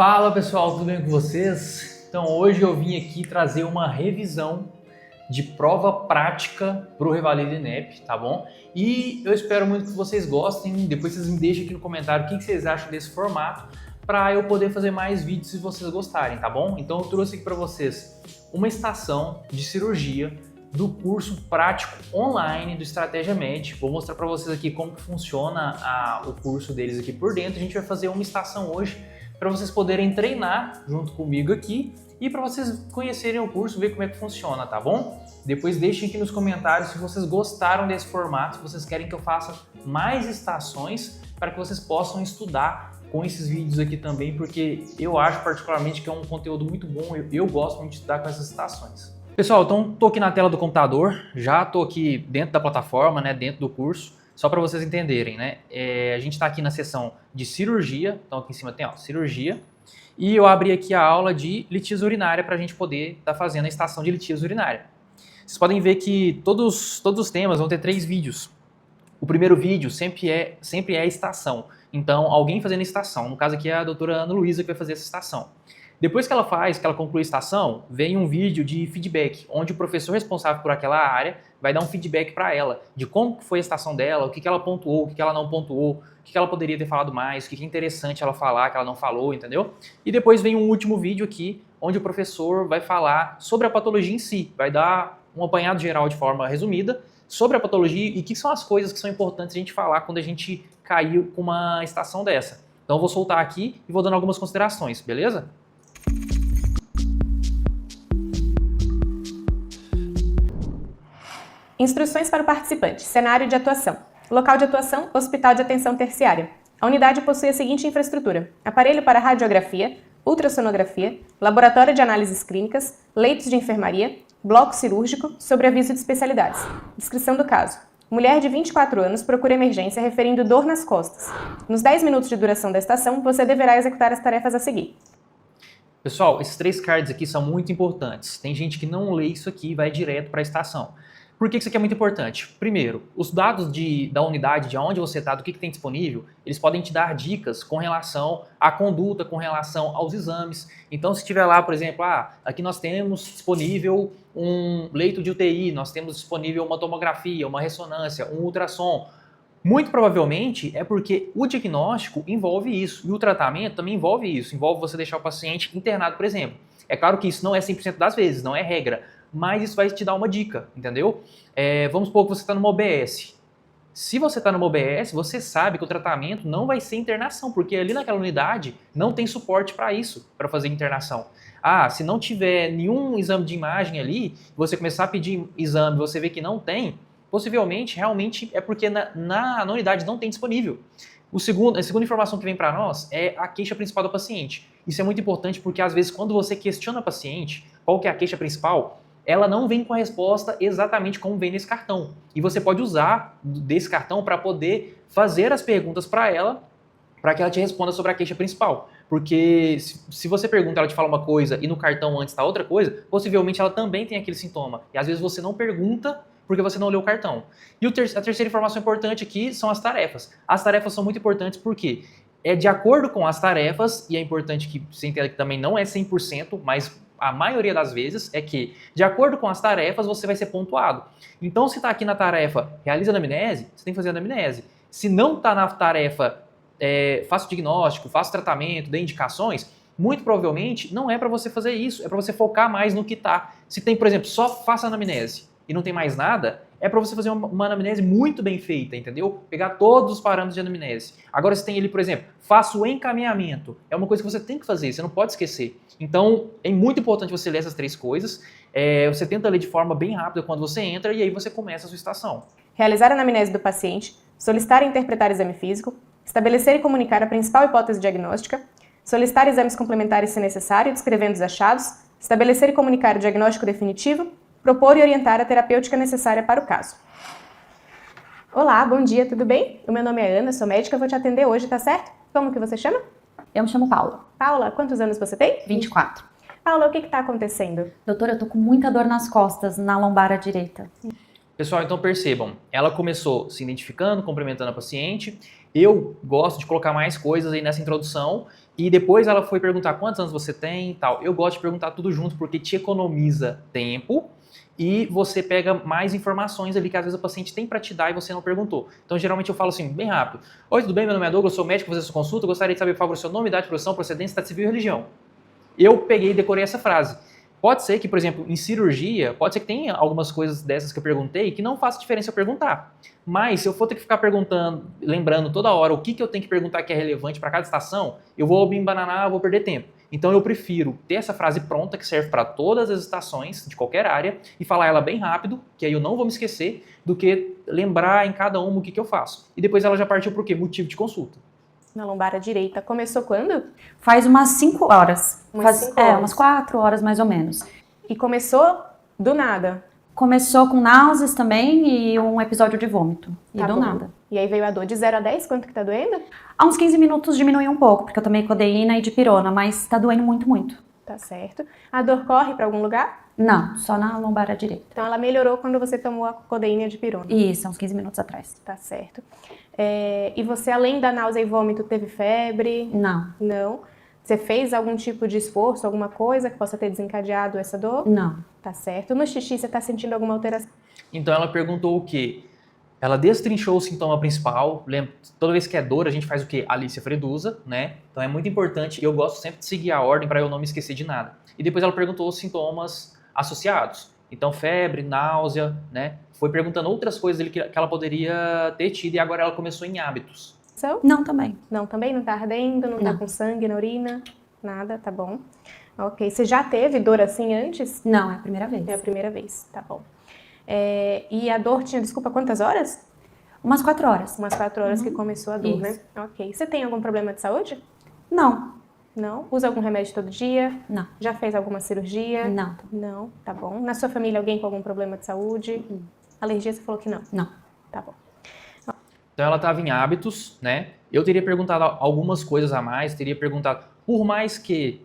Fala pessoal, tudo bem com vocês? Então hoje eu vim aqui trazer uma revisão de prova prática para o Revalida INEP, tá bom? E eu espero muito que vocês gostem, depois vocês me deixem aqui no comentário o que vocês acham desse formato para eu poder fazer mais vídeos se vocês gostarem, tá bom? Então eu trouxe aqui para vocês uma estação de cirurgia do curso prático online do Estratégia Med. Vou mostrar para vocês aqui como que funciona o curso deles aqui por dentro. A gente vai fazer uma estação hoje para vocês poderem treinar junto comigo aqui e para vocês conhecerem o curso, ver como é que funciona, tá bom? Depois deixem aqui nos comentários se vocês gostaram desse formato, se vocês querem que eu faça mais estações para que vocês possam estudar com esses vídeos aqui também, porque eu acho particularmente que é um conteúdo muito bom, eu gosto muito de estudar com essas estações. Pessoal, então tô aqui na tela do computador, já tô aqui dentro da plataforma, né, dentro do curso. Só para vocês entenderem, né? A gente está aqui na seção de cirurgia, então aqui em cima tem cirurgia, e eu abri aqui a aula de litíase urinária para a gente poder estar fazendo a estação de litíase urinária. Vocês podem ver que todos os temas vão ter 3 vídeos. O primeiro vídeo sempre é a estação, então alguém fazendo a estação, no caso aqui é a doutora Ana Luísa que vai fazer essa estação. Depois que ela conclui a estação, vem um vídeo de feedback, onde o professor responsável por aquela área vai dar um feedback para ela, de como foi a estação dela, o que ela pontuou, o que ela não pontuou, o que ela poderia ter falado mais, o que é interessante ela falar, que ela não falou, entendeu? E depois vem um último vídeo aqui, onde o professor vai falar sobre a patologia em si, vai dar um apanhado geral de forma resumida sobre a patologia e o que são as coisas que são importantes a gente falar quando a gente caiu com uma estação dessa. Então eu vou soltar aqui e vou dando algumas considerações, beleza? Instruções para o participante. Cenário de atuação. Local de atuação, Hospital de Atenção Terciária. A unidade possui a seguinte infraestrutura: aparelho para radiografia, ultrassonografia, laboratório de análises clínicas, leitos de enfermaria, bloco cirúrgico, sobreaviso de especialidades. Descrição do caso. Mulher de 24 anos procura emergência referindo dor nas costas. Nos 10 minutos de duração da estação, você deverá executar as tarefas a seguir. Pessoal, esses 3 cards aqui são muito importantes. Tem gente que não lê isso aqui e vai direto para a estação. Por que isso aqui é muito importante? Primeiro, os dados da unidade, de onde você está, do que tem disponível, eles podem te dar dicas com relação à conduta, com relação aos exames. Então, se tiver lá, por exemplo, aqui nós temos disponível um leito de UTI, nós temos disponível uma tomografia, uma ressonância, um ultrassom. Muito provavelmente é porque o diagnóstico envolve isso e o tratamento também envolve isso. Envolve você deixar o paciente internado, por exemplo. É claro que isso não é 100% das vezes, não é regra, mas isso vai te dar uma dica, entendeu? Vamos supor que você está numa OBS. Se você está numa OBS, você sabe que o tratamento não vai ser internação, porque ali naquela unidade não tem suporte para isso, para fazer internação. Se não tiver nenhum exame de imagem ali, você começar a pedir exame, você vê que não tem, possivelmente, realmente é porque na unidade não tem disponível. A segunda informação que vem para nós é a queixa principal do paciente. Isso é muito importante porque, às vezes, quando você questiona o paciente qual que é a queixa principal, ela não vem com a resposta exatamente como vem nesse cartão. E você pode usar desse cartão para poder fazer as perguntas para ela, para que ela te responda sobre a queixa principal. Porque se você pergunta, ela te fala uma coisa e no cartão antes está outra coisa, possivelmente ela também tem aquele sintoma. E às vezes você não pergunta porque você não leu o cartão. E a terceira informação importante aqui são as tarefas. As tarefas são muito importantes porque é de acordo com as tarefas, e é importante que você entenda que também não é 100%, mas a maioria das vezes é que, de acordo com as tarefas, você vai ser pontuado. Então, se está aqui na tarefa realiza anamnese, você tem que fazer anamnese. Se não está na tarefa faça o diagnóstico, faça o tratamento, dê indicações, muito provavelmente não é para você fazer isso, é para você focar mais no que está. Se tem, por exemplo, só faça anamnese e não tem mais nada, é para você fazer uma anamnese muito bem feita, entendeu? Pegar todos os parâmetros de anamnese. Agora, se tem ele, por exemplo, faça o encaminhamento. É uma coisa que você tem que fazer, você não pode esquecer. Então, é muito importante você ler essas 3 coisas. Você tenta ler de forma bem rápida quando você entra e aí você começa a sua estação. Realizar a anamnese do paciente, solicitar e interpretar exame físico, estabelecer e comunicar a principal hipótese diagnóstica, solicitar exames complementares se necessário, descrevendo os achados, estabelecer e comunicar o diagnóstico definitivo, propor e orientar a terapêutica necessária para o caso. Olá, bom dia, tudo bem? O meu nome é Ana, sou médica, vou te atender hoje, tá certo? Como que você chama? Eu me chamo Paula. Paula, quantos anos você tem? 24. Paula, o que está acontecendo? Doutora, eu tô com muita dor nas costas, na lombar à direita. Pessoal, então percebam, ela começou se identificando, cumprimentando a paciente. Eu gosto de colocar mais coisas aí nessa introdução E depois ela foi perguntar quantos anos você tem e tal. Eu gosto de perguntar tudo junto porque te economiza tempo e você pega mais informações ali que às vezes o paciente tem para te dar e você não perguntou. Então, geralmente eu falo assim, bem rápido. Oi, tudo bem? Meu nome é Douglas, eu sou médico, vou fazer sua consulta. Gostaria de saber, por favor, seu nome, idade, profissão, procedência, estado civil e religião. Eu peguei e decorei essa frase. Pode ser que, por exemplo, em cirurgia, pode ser que tenha algumas coisas dessas que eu perguntei que não faça diferença eu perguntar. Mas se eu for ter que ficar perguntando, lembrando toda hora o que eu tenho que perguntar que é relevante para cada estação, eu vou me embananar, eu vou perder tempo. Então eu prefiro ter essa frase pronta que serve para todas as estações de qualquer área e falar ela bem rápido, que aí eu não vou me esquecer, do que lembrar em cada uma o que eu faço. E depois ela já partiu para o quê? Motivo de consulta. Na lombar direita. Começou quando? Faz umas 5 horas. Umas 5 horas. Umas 4 horas mais ou menos. E começou do nada. Começou com náuseas também e um episódio de vômito. E Tá do bom. nada. E aí veio a dor de 0 a 10, quanto que tá doendo? Há uns 15 minutos diminuiu um pouco, porque eu tomei codeína e dipirona, mas tá doendo muito, muito. Tá certo. A dor corre pra algum lugar? Não, só na lombar direita. Então ela melhorou quando você tomou a codeína de pirona. Isso, há uns 15 minutos atrás. Tá certo. E você, além da náusea e vômito, teve febre? Não, Não. Você fez algum tipo de esforço, alguma coisa que possa ter desencadeado essa dor? não. Tá certo. No xixi, você tá sentindo alguma alteração? Então ela perguntou o quê? Ela destrinchou o sintoma principal. Lembra, toda vez que é dor, a gente faz o quê? Alicia Fredusa, né? Então é muito importante. Eu gosto sempre de seguir a ordem para eu não me esquecer de nada. E depois ela perguntou os sintomas associados. Então febre, náusea, né? Foi perguntando outras coisas ali que ela poderia ter tido e agora ela começou em hábitos. Não também. Não, também não tá ardendo, não tá Não. com sangue na urina? Nada, tá bom. Ok. Você já teve dor assim antes? Não, é a primeira vez. É a primeira vez, tá bom. E a dor tinha, desculpa, quantas horas? Umas 4 horas. Umas 4 horas que começou a dor, Isso. né? Ok. Você tem algum problema de saúde? Não, Não. Usa algum remédio todo dia? não, Já fez alguma cirurgia? não, Não, tá bom. Na sua família, alguém com algum problema de saúde? Alergia, você falou que não. não. Tá bom. Então ela estava em hábitos, né? Eu teria perguntado algumas coisas a mais, teria perguntado, por mais que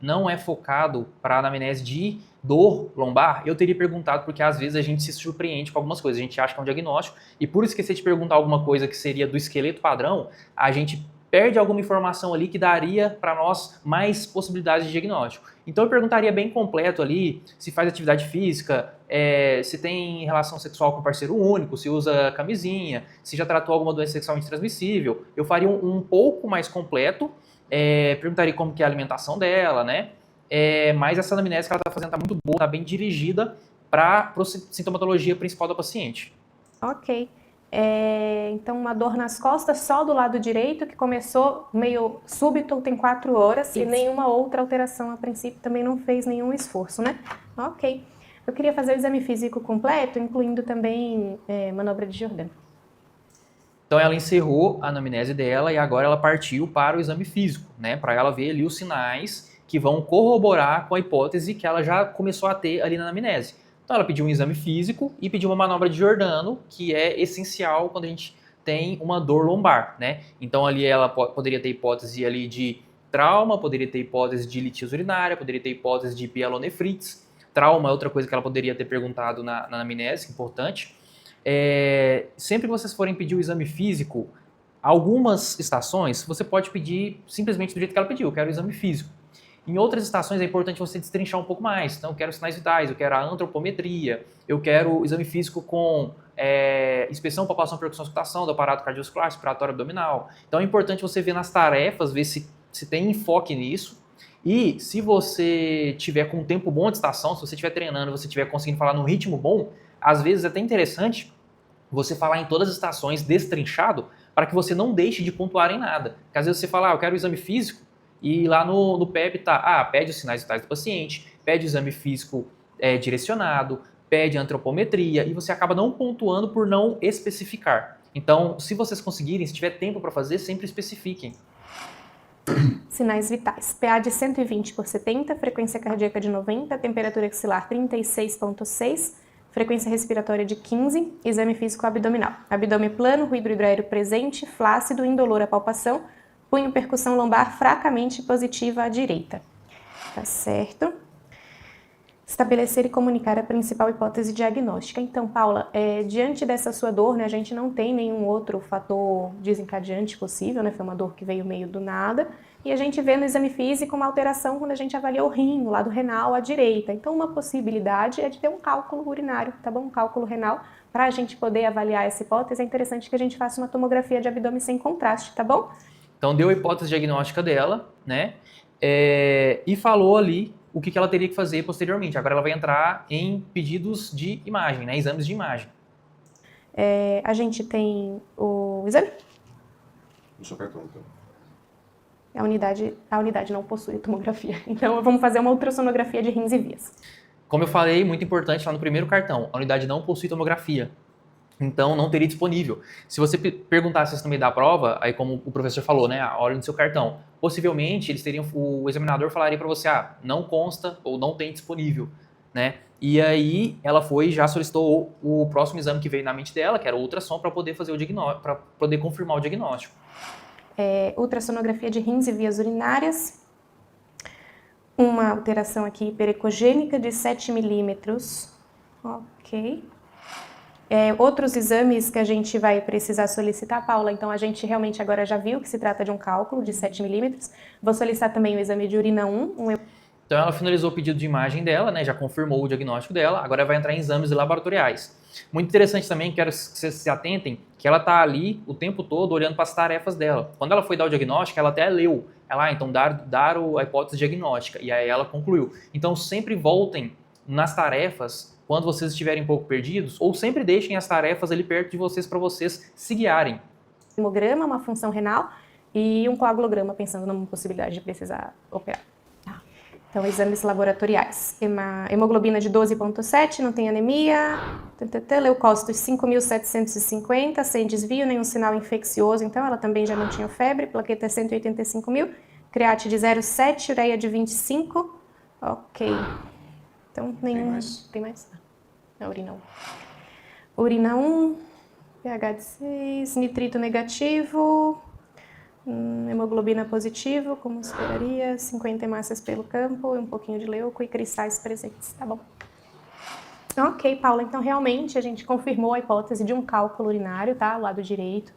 não é focado para anamnese de dor lombar, eu teria perguntado porque às vezes a gente se surpreende com algumas coisas, a gente acha que é um diagnóstico e por esquecer de perguntar alguma coisa que seria do esqueleto padrão, a gente perde alguma informação ali que daria para nós mais possibilidades de diagnóstico. Então eu perguntaria bem completo ali, se faz atividade física, se tem relação sexual com parceiro único, se usa camisinha, se já tratou alguma doença sexualmente transmissível. Eu faria um pouco mais completo, perguntaria como que é a alimentação dela, né? Mas essa anamnese que ela está fazendo está muito boa, está bem dirigida para a sintomatologia principal da paciente. Ok. Então, uma dor nas costas só do lado direito, que começou meio súbito, tem 4 horas, e Isso. nenhuma outra alteração a princípio, também não fez nenhum esforço, né? Ok. Eu queria fazer o exame físico completo, incluindo também manobra de Jordan. Então ela encerrou a anamnese dela e agora ela partiu para o exame físico, né? Para ela ver ali os sinais que vão corroborar com a hipótese que ela já começou a ter ali na anamnese. Então ela pediu um exame físico e pediu uma manobra de Giordano, que é essencial quando a gente tem uma dor lombar, né? Então ali ela poderia ter hipótese ali de trauma, poderia ter hipótese de litíase urinária, poderia ter hipótese de pielonefrites. Trauma é outra coisa que ela poderia ter perguntado na anamnese, importante. Sempre que vocês forem pedir o exame físico, algumas estações você pode pedir simplesmente do jeito que ela pediu, eu quero o exame físico. Em outras estações é importante você destrinchar um pouco mais. Então, eu quero sinais vitais, eu quero a antropometria, eu quero o exame físico com inspeção, palpação, percussão, escutação do aparato cardiovascular, respiratório abdominal. Então, é importante você ver nas tarefas, ver se tem enfoque nisso. E se você tiver com um tempo bom de estação, se você estiver treinando, você estiver conseguindo falar num ritmo bom, às vezes é até interessante você falar em todas as estações destrinchado para que você não deixe de pontuar em nada. Porque às vezes você fala, eu quero o exame físico, e lá no PEP tá, pede os sinais vitais do paciente, pede o exame físico direcionado, pede a antropometria, e você acaba não pontuando por não especificar. Então, se vocês conseguirem, se tiver tempo para fazer, sempre especifiquem. Sinais vitais. PA de 120/70, frequência cardíaca de 90, temperatura axilar 36,6, frequência respiratória de 15, exame físico abdominal. Abdômen plano, ruído hidroaéreo presente, flácido, indolor à palpação, punho percussão lombar fracamente positiva à direita. Tá certo? Estabelecer e comunicar a principal hipótese diagnóstica. Então, Paula, diante dessa sua dor, né, a gente não tem nenhum outro fator desencadeante possível, né? Foi uma dor que veio meio do nada. E a gente vê no exame físico uma alteração quando a gente avalia o rim, o lado renal à direita. Então, uma possibilidade é de ter um cálculo urinário, tá bom? Um cálculo renal. Para a gente poder avaliar essa hipótese, é interessante que a gente faça uma tomografia de abdômen sem contraste, tá bom? Então, deu a hipótese diagnóstica dela, né? E falou ali o que ela teria que fazer posteriormente. Agora ela vai entrar em pedidos de imagem, né? Exames de imagem. A gente tem o exame? No seu cartão, então. A unidade não possui tomografia. Então, vamos fazer uma ultrassonografia de rins e vias. Como eu falei, muito importante lá no primeiro cartão, a unidade não possui tomografia. Então, não teria disponível. Se você perguntasse isso no meio da prova, aí como o professor falou, né, olha no seu cartão, possivelmente o examinador falaria para você, não consta ou não tem disponível, né? E aí ela já solicitou o próximo exame que veio na mente dela, que era o ultrassom, para poder fazer o diagnóstico, para poder confirmar o diagnóstico. Ultrassonografia de rins e vias urinárias. Uma alteração aqui hiperecogênica de 7 milímetros. Ok. Outros exames que a gente vai precisar solicitar, Paula, então a gente realmente agora já viu que se trata de um cálculo de 7 milímetros. Vou solicitar também o exame de urina 1. Então ela finalizou o pedido de imagem dela, né, já confirmou o diagnóstico dela, agora vai entrar em exames laboratoriais. Muito interessante também, quero que vocês se atentem, que ela está ali o tempo todo olhando para as tarefas dela. Quando ela foi dar o diagnóstico, ela até leu. Então dar a hipótese diagnóstica, e aí ela concluiu. Então sempre voltem nas tarefas quando vocês estiverem um pouco perdidos, ou sempre deixem as tarefas ali perto de vocês para vocês se guiarem. Hemograma, uma função renal e um coagulograma, pensando numa possibilidade de precisar operar. Então, exames laboratoriais. Hemoglobina de 12,7, não tem anemia. Leucócitos 5.750, sem desvio, nenhum sinal infeccioso. Então, ela também já não tinha febre. Plaqueta 185.000. Create de 0,7, ureia de 25. Ok. Então, nenhum... Tem mais? A urina 1. Urina 1, pH de 6, nitrito negativo... hemoglobina positivo, como esperaria, 50 hemácias pelo campo, um pouquinho de leuco e cristais presentes, tá bom? Ok, Paula, então realmente a gente confirmou a hipótese de um cálculo urinário, tá? O lado direito.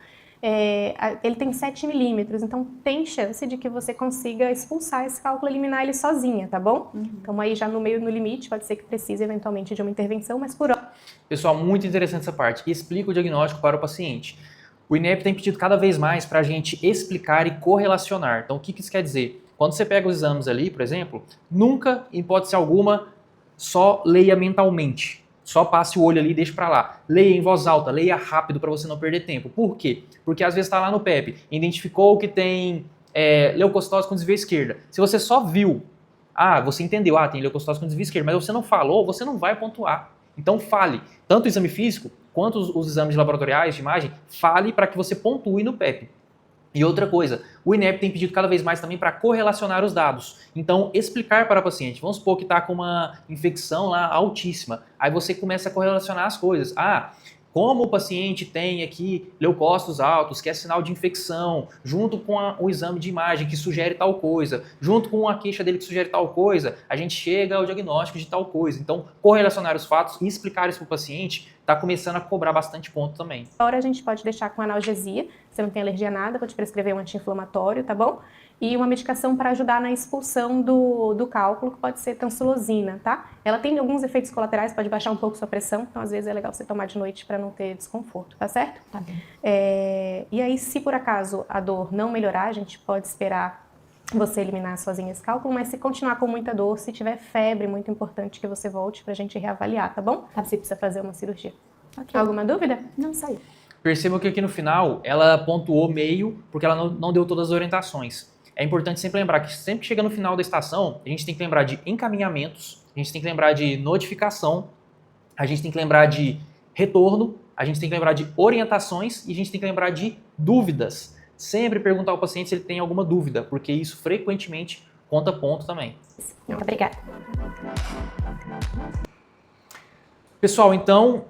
Ele tem 7 milímetros, então tem chance de que você consiga expulsar esse cálculo, eliminar ele sozinha, tá bom? Então aí já no limite, pode ser que precise eventualmente de uma intervenção, mas por hora... Pessoal, muito interessante essa parte. Explica o diagnóstico para o paciente. O INEP tem pedido cada vez mais para a gente explicar e correlacionar. Então, o que isso quer dizer? Quando você pega os exames ali, por exemplo, nunca, em hipótese alguma, só leia mentalmente. Só passe o olho ali e deixe para lá. Leia em voz alta, leia rápido para você não perder tempo. Por quê? Porque às vezes está lá no PEP, identificou que tem leucocitose com desvio à esquerda. Se você só viu, você entendeu, tem leucocitose com desvio à esquerda, mas você não falou, você não vai pontuar. Então fale, tanto o exame físico quanto os exames laboratoriais de imagem, fale para que você pontue no PEP. E outra coisa, o INEP tem pedido cada vez mais também para correlacionar os dados. Então, explicar para o paciente, vamos supor que está com uma infecção lá altíssima, aí você começa a correlacionar as coisas. Como o paciente tem aqui leucócitos altos, que é sinal de infecção, junto com o exame de imagem que sugere tal coisa, junto com a queixa dele que sugere tal coisa, a gente chega ao diagnóstico de tal coisa. Então, correlacionar os fatos e explicar isso para o paciente está começando a cobrar bastante ponto também. Agora a gente pode deixar com analgesia, você não tem alergia a nada, vou te prescrever um anti-inflamatório, tá bom? E uma medicação para ajudar na expulsão do cálculo, que pode ser tansulosina, tá? Ela tem alguns efeitos colaterais, pode baixar um pouco sua pressão, então às vezes é legal você tomar de noite para não ter desconforto, tá certo? Tá bem. E aí, se por acaso a dor não melhorar, a gente pode esperar você eliminar sozinha esse cálculo, mas se continuar com muita dor, se tiver febre, muito importante que você volte pra gente reavaliar, tá bom? Se precisa fazer uma cirurgia. Okay. Alguma dúvida? Não saiu. Percebam que aqui no final ela pontuou meio, porque ela não deu todas as orientações. É importante sempre lembrar que sempre que chega no final da estação, a gente tem que lembrar de encaminhamentos, a gente tem que lembrar de notificação, a gente tem que lembrar de retorno, a gente tem que lembrar de orientações e a gente tem que lembrar de dúvidas. Sempre perguntar ao paciente se ele tem alguma dúvida, porque isso frequentemente conta ponto também. Muito obrigada. Pessoal, então,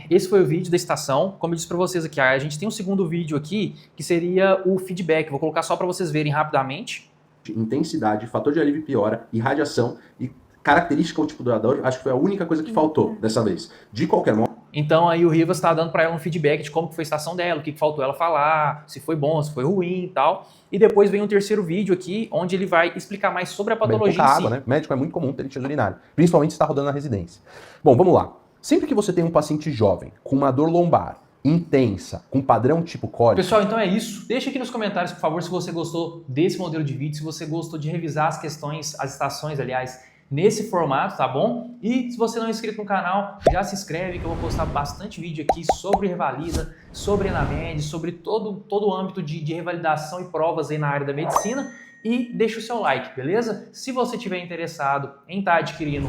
esse foi o vídeo da estação. Como eu disse para vocês aqui, a gente tem um segundo vídeo aqui, que seria o feedback. Vou colocar só para vocês verem rapidamente. Intensidade, fator de alívio piora, irradiação e característica ou tipo da dor, acho que foi a única coisa que faltou dessa vez. De qualquer modo... Então aí o Rivas está dando para ela um feedback de como que foi a estação dela, o que faltou ela falar, se foi bom, se foi ruim e tal. E depois vem um terceiro vídeo aqui, onde ele vai explicar mais sobre a patologia em si. Água, né? Médico é muito comum ter litíase urinária, principalmente se está rodando na residência. Bom, vamos lá. Sempre que você tem um paciente jovem com uma dor lombar intensa, com padrão tipo cólica... Pessoal, então é isso. Deixa aqui nos comentários, por favor, se você gostou desse modelo de vídeo, se você gostou de revisar as questões, as estações, aliás, nesse formato, tá bom? E se você não é inscrito no canal, já se inscreve que eu vou postar bastante vídeo aqui sobre Revalida, sobre Enamed, sobre todo o âmbito de revalidação e provas aí na área da medicina. E deixa o seu like, beleza? Se você estiver interessado em estar adquirindo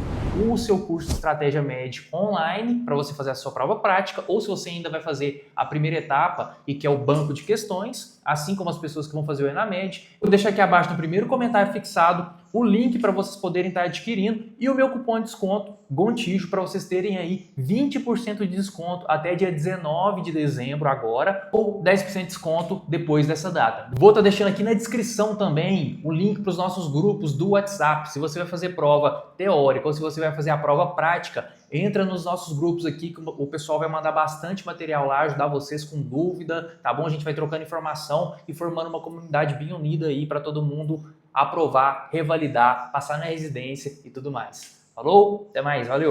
o seu curso de Estratégia Med online para você fazer a sua prova prática, ou se você ainda vai fazer a primeira etapa e que é o banco de questões, assim como as pessoas que vão fazer o Enamed, eu vou deixar aqui abaixo no primeiro comentário fixado o link para vocês poderem estar adquirindo e o meu cupom de desconto Gontijo para vocês terem aí 20% de desconto até dia 19 de dezembro agora, ou 10% de desconto depois dessa data. Vou estar deixando aqui na descrição também o link para os nossos grupos do WhatsApp. Se você vai fazer prova teórica ou se você vai fazer a prova prática, entra nos nossos grupos aqui que o pessoal vai mandar bastante material lá, ajudar vocês com dúvida, tá bom? A gente vai trocando informação e formando uma comunidade bem unida aí para todo mundo aprovar, revalidar, passar na residência e tudo mais. Falou? Até mais, valeu!